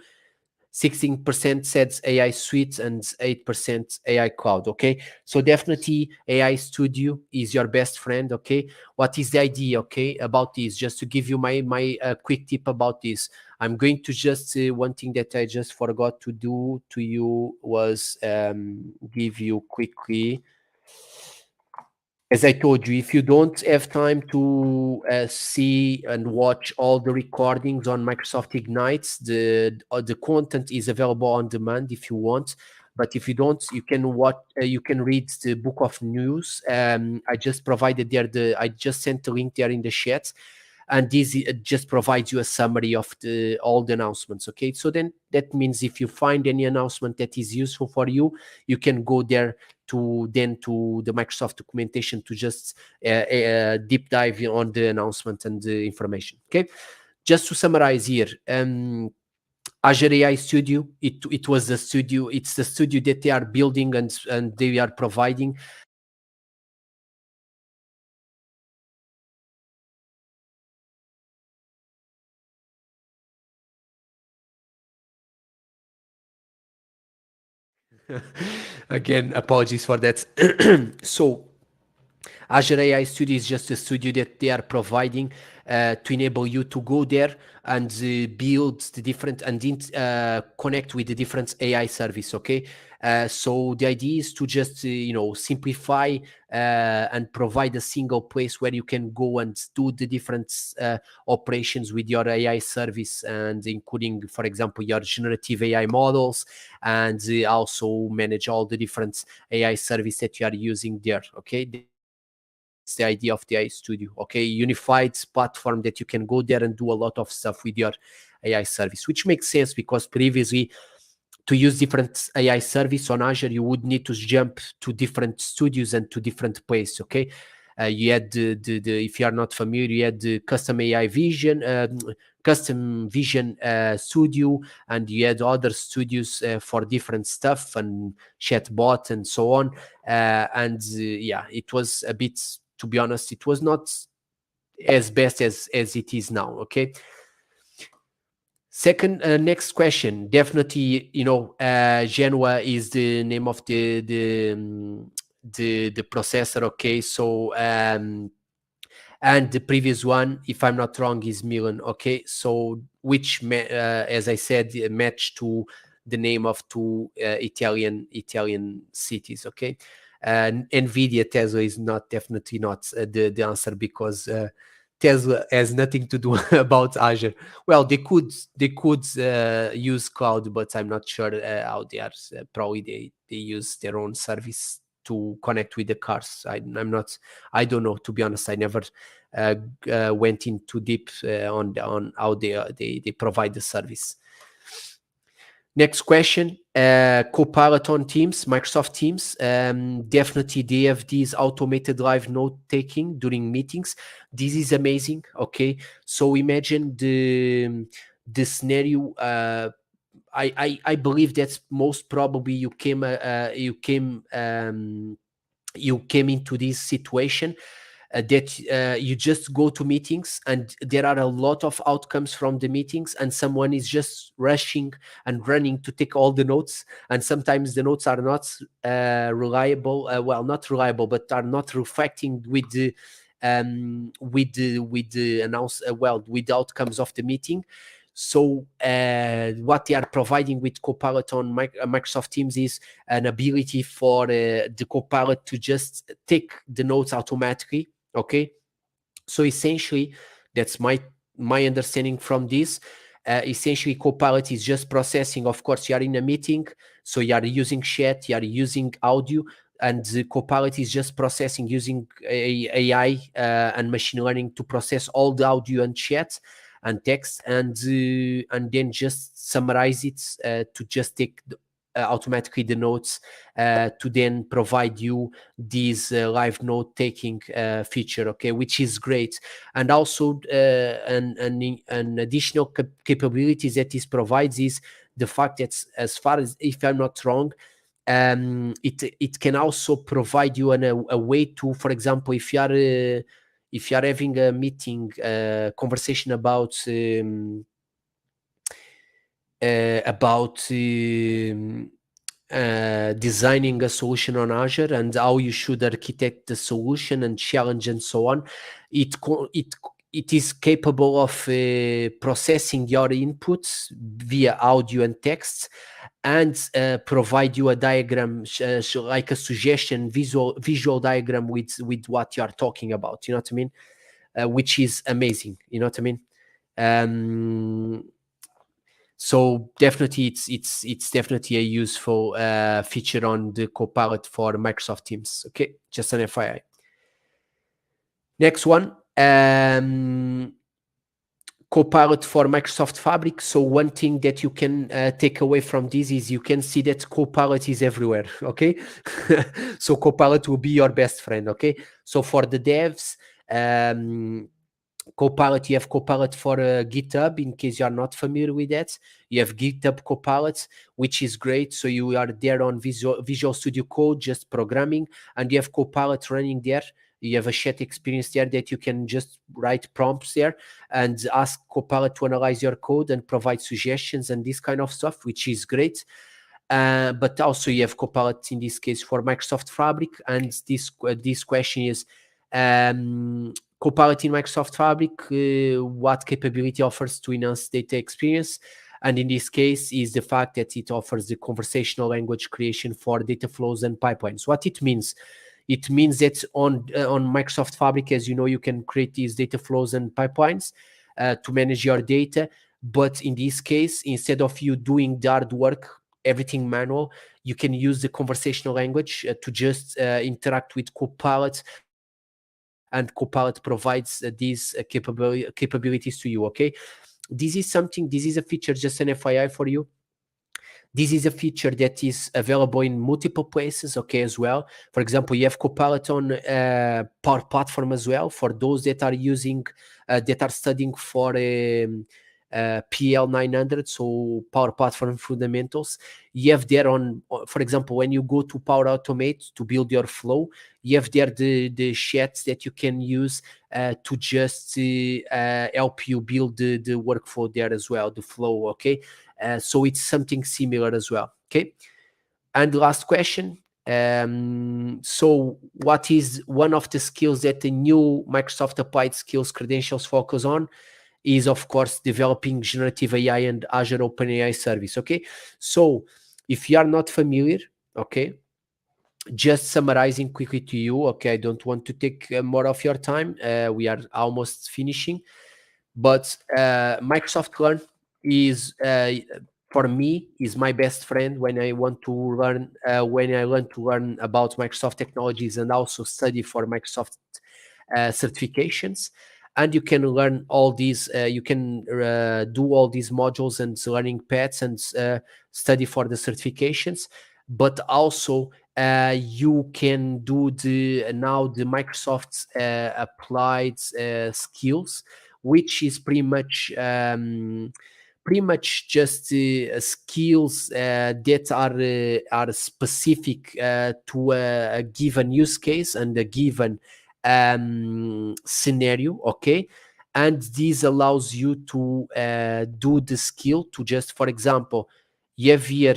16% said AI Suite, and 8% AI Cloud. Okay, so definitely AI Studio is your best friend. Okay, what is the idea? Okay, about this, just to give you my quick tip about this. I'm going to just one thing that I just forgot to do to you was give you quickly. As I told you, if you don't have time to see and watch all the recordings on Microsoft Ignite, the content is available on demand if you want. But if you don't, you can watch. You can read the book of news. I just provided there. I just sent the link there in the chat, and this just provides you a summary of all the announcements. Okay, so then that means if you find any announcement that is useful for you, you can go there to the Microsoft documentation to just deep dive on the announcement and the information. Okay, just to summarize here. Azure AI Studio, it was the studio. It's the studio that they are building and they are providing. Again, apologies for that. So Azure AI Studio is just a studio that they are providing to enable you to go there and build the different and connect with the different AI service. Okay, so the idea is to just simplify and provide a single place where you can go and do the different operations with your AI service, and including, for example, your generative AI models, and also manage all the different AI service that you are using there. Okay, it's the idea of the AI Studio. Okay, unified platform that you can go there and do a lot of stuff with your AI service, which makes sense because previously, to use different AI service on Azure, you would need to jump to different studios and to different places. Okay, you had the if you are not familiar, you had the custom vision studio, and you had other studios for different stuff and chatbot and so on. Yeah, it was a bit, to be honest, it was not as best as it is now. Okay. Second, next question. Definitely, Genoa is the name of the processor. Okay, so and the previous one, if I'm not wrong, is Milan. Okay, so which, as I said, match to the name of two Italian cities. Okay, NVIDIA, Tesla is definitely not the answer, because Tesla has nothing to do about Azure. Well, they could use cloud, but I'm not sure how they are. Probably they use their own service to connect with the cars. I don't know, to be honest. I never went in too deep on how they provide the service. Next question, Copilot on Teams, Microsoft Teams. Definitely they have these automated live note taking during meetings. This is amazing. Okay, so imagine the scenario. I believe that's most probably you came into this situation, that you just go to meetings and there are a lot of outcomes from the meetings, and someone is just rushing and running to take all the notes, and sometimes the notes are not reliable, not reliable, but are not reflecting with the with the with the outcomes of the meeting. So what they are providing with Copilot on Microsoft Teams is an ability for the Copilot to just take the notes automatically. Okay, so essentially, that's my understanding from this. Essentially, Copilot is just processing. Of course, you are in a meeting, so you are using chat, you are using audio, and the Copilot is just processing using AI and machine learning to process all the audio and chat and text, and then just summarize it to just take automatically the notes to then provide you this live note taking feature, okay, which is great. And also an additional capabilities that this provides is the fact that, as far as, if I'm not wrong, it can also provide you a way to, for example, if you are having a meeting conversation about designing a solution on Azure and how you should architect the solution and challenge and so on, it is capable of processing your inputs via audio and text, and provide you a diagram, like a suggestion, visual diagram with what you are talking about. You know what I mean? Which is amazing. You know what I mean? So definitely, it's definitely a useful feature on the Copilot for Microsoft Teams. Okay, just an FYI. Next one, Copilot for Microsoft Fabric. So one thing that you can take away from this is you can see that Copilot is everywhere. Okay, so Copilot will be your best friend. Okay, so for the devs, Copilot, you have Copilot for GitHub, in case you are not familiar with that. You have GitHub Copilot, which is great. So you are there on Visual Studio Code, just programming, and you have Copilot running there. You have a chat experience there that you can just write prompts there and ask Copilot to analyze your code and provide suggestions and this kind of stuff, which is great. But also you have Copilot in this case for Microsoft Fabric, and this question is, Copilot in Microsoft Fabric, what capability offers to enhance data experience? And in this case is the fact that it offers the conversational language creation for data flows and pipelines. What it means that on Microsoft Fabric, as you know, you can create these data flows and pipelines to manage your data. But in this case, instead of you doing the hard work, everything manual, you can use the conversational language to just interact with Copilot, and Copilot provides these capabilities to you. Okay, this is a feature, just an FYI for you. This is a feature that is available in multiple places, okay, as well. For example, you have Copilot on Power Platform as well, for those that are using, that are studying for PL 900, so Power Platform Fundamentals. You have there on, for example, when you go to Power Automate to build your flow, you have there the chats that you can use to just help you build the workflow there as well, the flow, okay? So it's something similar as well, okay? And last question. So what is one of the skills that the new Microsoft Applied Skills credentials focus on? Is, of course, developing generative AI and Azure OpenAI service, okay? So if you are not familiar, okay, just summarizing quickly to you, okay, I don't want to take more of your time. We are almost finishing, but Microsoft Learn is for me is my best friend when I want to learn when I want to learn about Microsoft technologies and also study for Microsoft certifications. And you can learn all these you can do all these modules and learning paths and study for the certifications, but also you can do the Microsoft applied skills, which is pretty much just skills that are specific to a given use case and a given scenario. Okay, and this allows you to do the skill to just, for example, you have here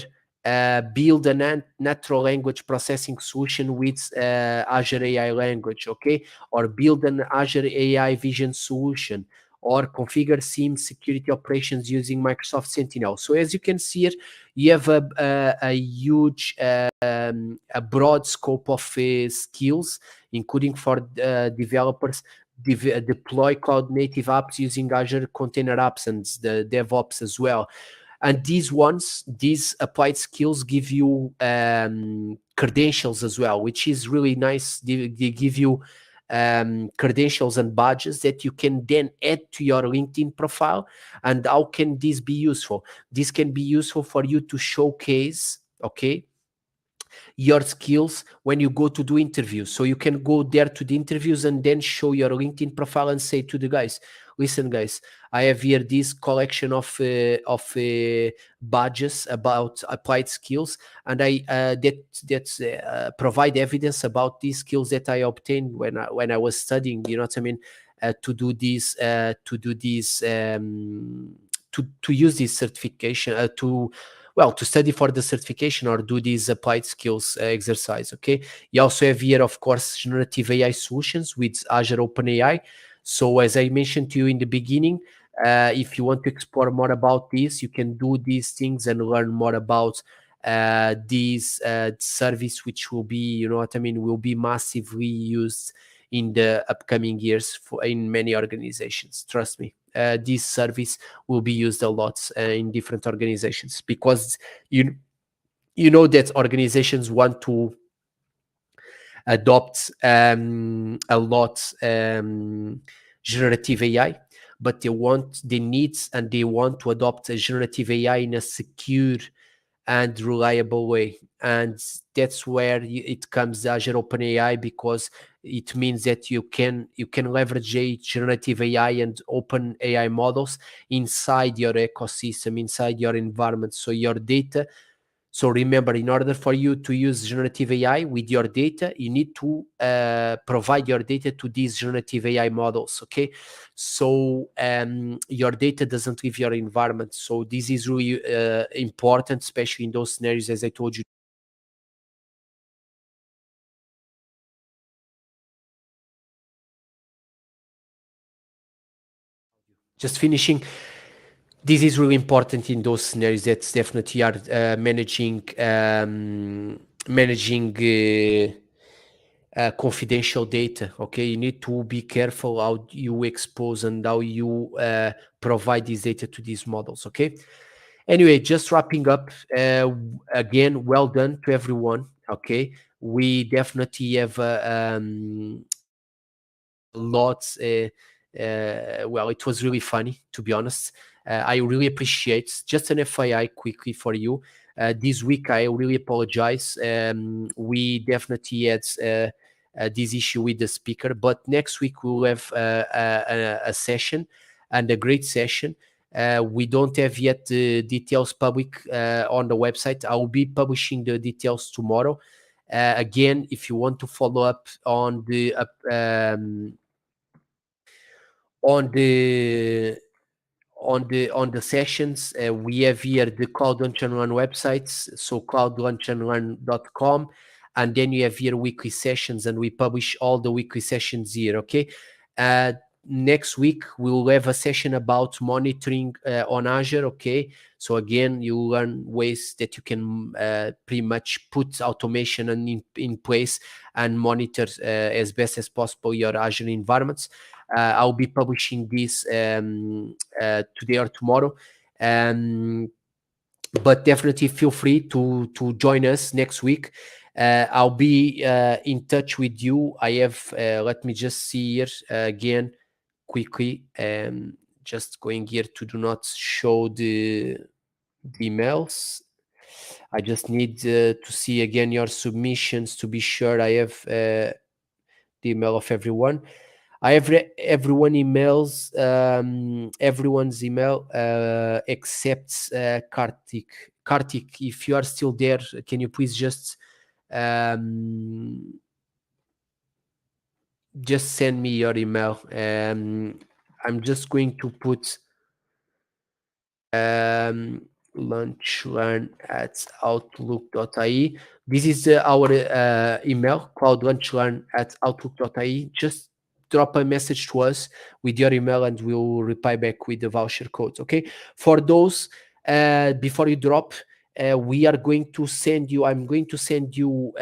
build a natural language processing solution with Azure AI language, okay, or build an Azure AI vision solution, or configure SIEM security operations using Microsoft Sentinel. So as you can see here, you have a huge, a broad scope of skills, including for developers deploy cloud native apps using Azure Container Apps and the DevOps as well. And these applied skills give you credentials as well, which is really nice. They give you credentials and badges that you can then add to your LinkedIn profile. And how can this be useful? This can be useful for you to showcase, okay, your skills when you go to do interviews. So you can go there to the interviews and then show your LinkedIn profile and say to the guys, listen, guys, I have here this collection of badges about applied skills, and I provide evidence about these skills that I obtained when I was studying. You know what I mean? To use this certification to study for the certification or do these applied skills exercise. Okay, you also have here, of course, generative AI solutions with Azure OpenAI. So as I mentioned to you in the beginning, if you want to explore more about this, you can do these things and learn more about these service, which will be, you know what I mean, will be massively used in the upcoming years in many organizations. Trust me, this service will be used a lot in different organizations, because you know that organizations want to adopt a lot generative AI, but they need and they want to adopt a generative AI in a secure and reliable way. And that's where it comes Azure OpenAI, because it means that you can leverage a generative AI and open AI models inside your ecosystem, inside your environment. So your data, so remember, in order for you to use generative AI with your data, you need to provide your data to these generative AI models. Okay, so your data doesn't leave your environment. So this is really important, especially in those scenarios, as I told you. Just finishing, this is really important in those scenarios that definitely are managing confidential data. Okay, you need to be careful how you expose and how you provide this data to these models. Okay, anyway, just wrapping up, again, well done to everyone. Okay, we definitely have lots. Well, it was really funny, to be honest. I really appreciate. Just an FYI quickly for you. This week, I really apologize. We definitely had this issue with the speaker, but next week we'll have a session, and a great session. We don't have yet the details public on the website. I will be publishing the details tomorrow. Again, if you want to follow up on on the on the sessions, we have here the Cloud Lunch and Learn websites, so cloudlunchandlearn.com, and then you have here weekly sessions, and we publish all the weekly sessions here. Okay, uh, next week we'll have a session about monitoring on Azure. Okay, so again, you learn ways that you can pretty much put automation in place and monitor as best as possible your Azure environments. I'll be publishing this today or tomorrow. But definitely feel free to join us next week. I'll be in touch with you. I have, let me just see here again quickly. Just going here to do not show the emails. I just need to see again your submissions to be sure I have the email of everyone. I have everyone emails, everyone's email except Kartik. Kartik, if you are still there, can you please just send me your email? I'm just going to put lunchlearn@outlook.ie. This is our email, cloudlunchlearn@outlook.ie. Just drop a message to us with your email and we'll reply back with the voucher codes. Okay, for those, before you drop, we are going to send you, I'm going to send you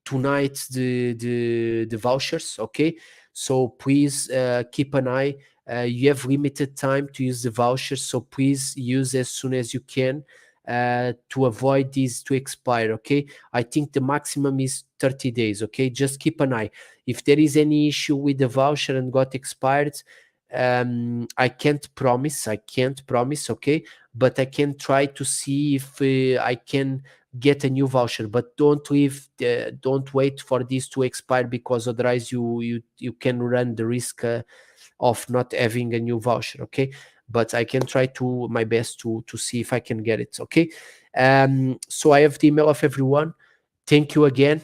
tonight the vouchers. Okay, so please keep an eye. You have limited time to use the vouchers, so please use as soon as you can to avoid these to expire. Okay, I think the maximum is 30 days. Okay, just keep an eye. If there is any issue with the voucher and got expired, I can't promise. Okay, but I can try to see if I can get a new voucher. But don't wait for this to expire, because otherwise you can run the risk of not having a new voucher. Okay, but I can try to my best to see if I can get it. Okay, so I have the email of everyone. Thank you again.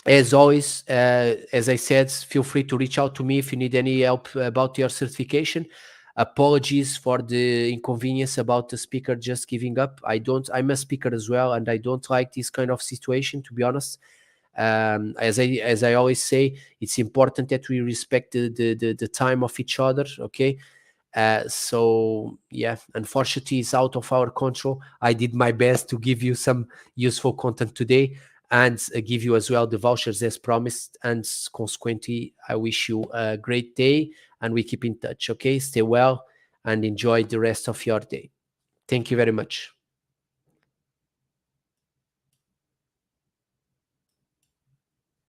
As always, as I said, feel free to reach out to me if you need any help about your certification. Apologies for the inconvenience about the speaker just giving up. I'm a speaker as well, and I don't like this kind of situation, to be honest. As I always say, it's important that we respect the time of each other. Okay, so yeah, unfortunately, it's out of our control. I did my best to give you some useful content today and give you as well the vouchers as promised. And consequently, I wish you a great day, and we keep in touch. Okay, stay well and enjoy the rest of your day. Thank you very much.